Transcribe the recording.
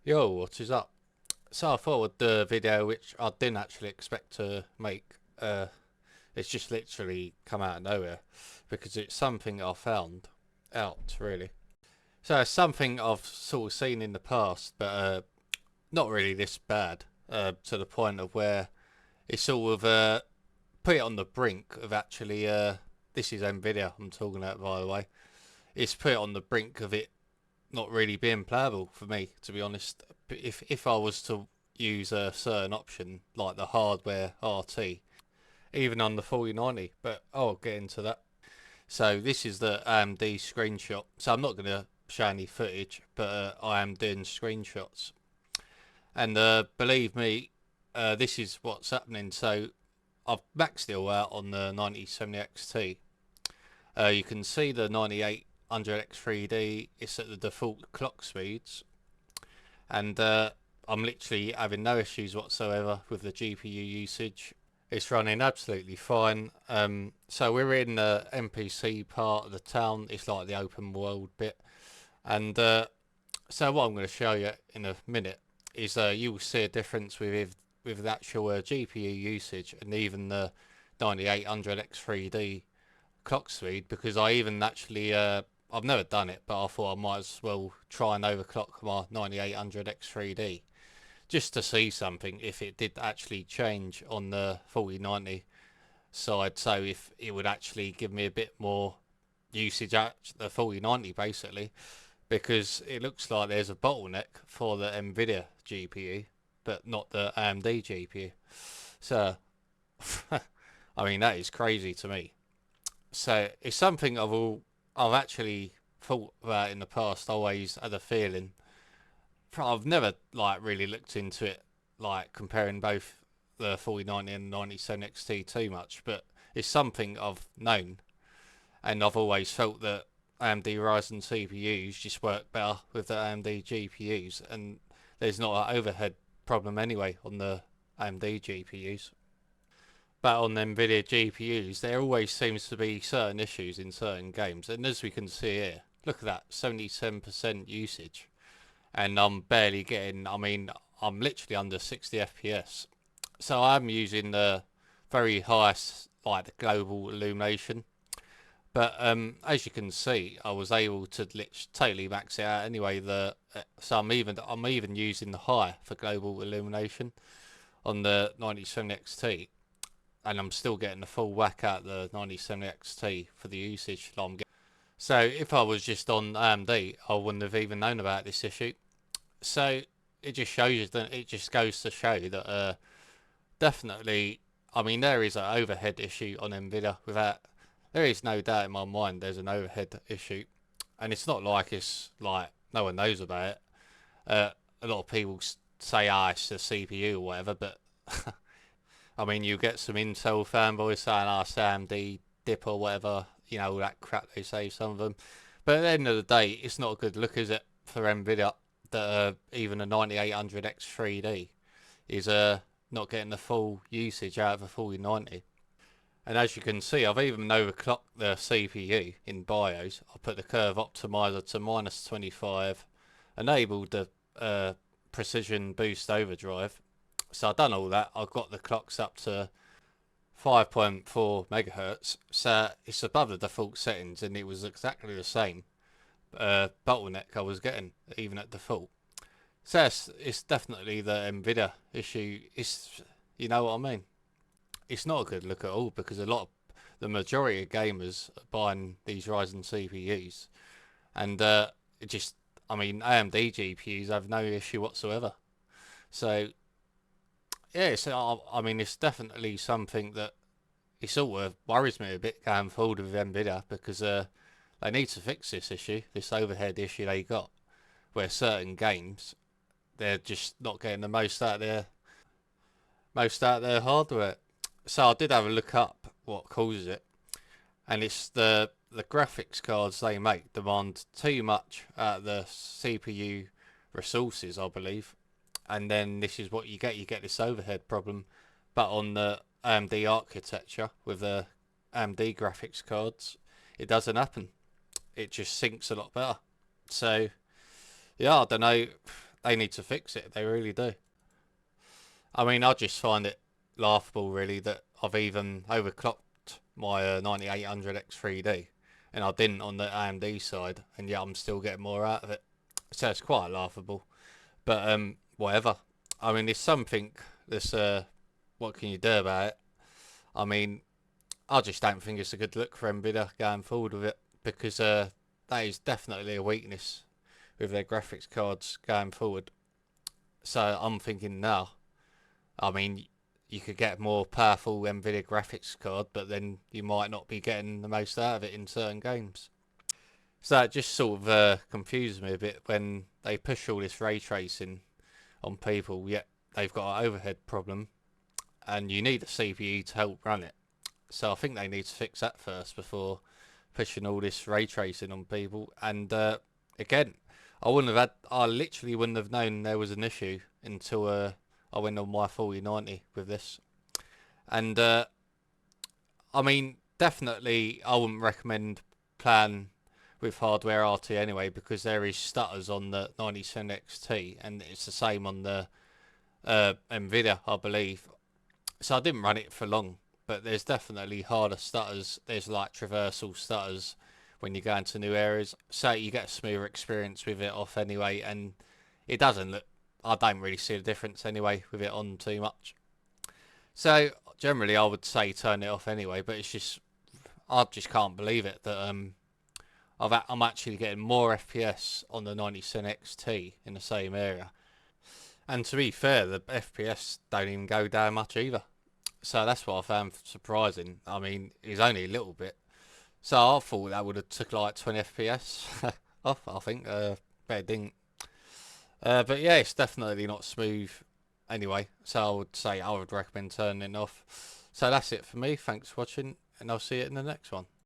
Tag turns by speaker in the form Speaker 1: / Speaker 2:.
Speaker 1: Yo, what is up? So I thought I'd do a video which I didn't actually expect to make. Uh, it's just literally come out of nowhere because it's something I found out really. So it's something I've sort of seen in the past, but not really this bad. To the point of where it's sort of put it on the brink of actually. This is NVIDIA I'm talking about, by the way. It's put it on the brink of it not really being playable for me, to be honest. If I was to use a certain option like the hardware RT, even on the 4090, but I'll get into that. So this is the AMD screenshot. So I'm not going to show any footage, but I am doing screenshots. And believe me, this is what's happening. So I've maxed it all out on the 9070 XT. You can see the 9800X3D. It's at the default clock speeds, and I'm literally having no issues whatsoever with the GPU usage. It's running absolutely fine. So we're in the NPC part of the town. It's like the open world bit, and so what I'm going to show you in a minute is you will see a difference with the actual GPU usage and even the 9800X3D clock speed, because I even actually I've never done it, but I thought I might as well try and overclock my 9800X3D just to see something if it did actually change on the 4090 side. So if it would actually give me a bit more usage at the 4090 basically, because it looks like there's a bottleneck for the NVIDIA GPU, but not the AMD GPU. So I mean that is crazy to me. So it's something I've actually thought about in the past. Always had a feeling. I've never like really looked into it, like comparing both the 4090 and 97 XT too much, but it's something I've known, and I've always felt that AMD Ryzen CPUs just work better with the AMD GPUs, and there's not an overhead problem anyway on the AMD GPUs. But on NVIDIA GPUs, there always seems to be certain issues in certain games. And as we can see here, look at that, 77% usage. And I'm barely getting, I mean, I'm literally under 60 FPS. So I'm using the very highest, like the global illumination. But as you can see, I was able to totally max it out anyway. So I'm even using the high for global illumination on the 97 XT, and I'm still getting the full whack out the 97 XT for the usage that I'm getting. So if I was just on AMD, I wouldn't have even known about this issue. So it just shows you that it just goes to show that definitely, I mean, there is an overhead issue on Nvidia. Without, there is no doubt in my mind there's an overhead issue, and it's not like it's like no one knows about it. A lot of people say, "Ah, it's the CPU or whatever," but I mean, you get some Intel fanboys saying, "Ah, it's AMD dip or whatever," all that crap they say, some of them. But at the end of the day, it's not a good look, is it, for Nvidia that even a 9800X3D is not getting the full usage out of a 4090. And as you can see, I've even overclocked the CPU in BIOS. I put the curve optimizer to -25, enabled the precision boost overdrive. So I've done all that. I've got the clocks up to 5.4 megahertz, so it's above the default settings, and it was exactly the same bottleneck I was getting even at default. So it's definitely the Nvidia issue. You know what I mean? It's not a good look at all, because the majority of gamers are buying these Ryzen CPUs, and it just, I mean, AMD GPUs have no issue whatsoever. So yeah, so I mean, it's definitely something that it sort of worries me a bit going forward with Nvidia, because they need to fix this issue, this overhead issue they got, where certain games they're just not getting the most out of their hardware. So I did have a look up what causes it, and it's the graphics cards they make demand too much out of the CPU resources, I believe, and then this is what you get. You get this overhead problem, but on the AMD architecture with the AMD graphics cards, it doesn't happen. It just syncs a lot better. So yeah, I don't know. they need to fix it. They really do. I mean, I just find it laughable, really, that I've even overclocked my 9800 X3D, and I didn't on the AMD side, and yet I'm still getting more out of it. So it's quite laughable. But whatever. I mean, it's something that's what can you do about it? I mean, I just don't think it's a good look for NVIDIA going forward with it, because that is definitely a weakness with their graphics cards going forward. So I'm thinking now. I mean, you could get more powerful NVIDIA graphics card, but then you might not be getting the most out of it in certain games. So that just sort of confuses me a bit when they push all this ray tracing on people, yet they've got an overhead problem, and you need a CPU to help run it. So I think they need to fix that first before pushing all this ray tracing on people. And again, I literally wouldn't have known there was an issue until I went on my 4090 with this. And I mean, definitely I wouldn't recommend playing with hardware RT anyway, because there is stutters on the 97 XT, and it's the same on the NVIDIA, I believe. So I didn't run it for long, but there's definitely harder stutters. There's like traversal stutters when you go into new areas, so you get a smoother experience with it off anyway, and it doesn't look, I don't really see a difference anyway with it on too much. So generally I would say turn it off anyway, but it's just, I just can't believe it that I'm actually getting more FPS on the 97 XT in the same area. And to be fair, the FPS don't even go down much either. So that's what I found surprising. I mean, it's only a little bit. So I thought that would have took like 20 FPS off, I think. But it didn't. But yeah, it's definitely not smooth anyway. So I would say I would recommend turning it off. So that's it for me. Thanks for watching, and I'll see you in the next one.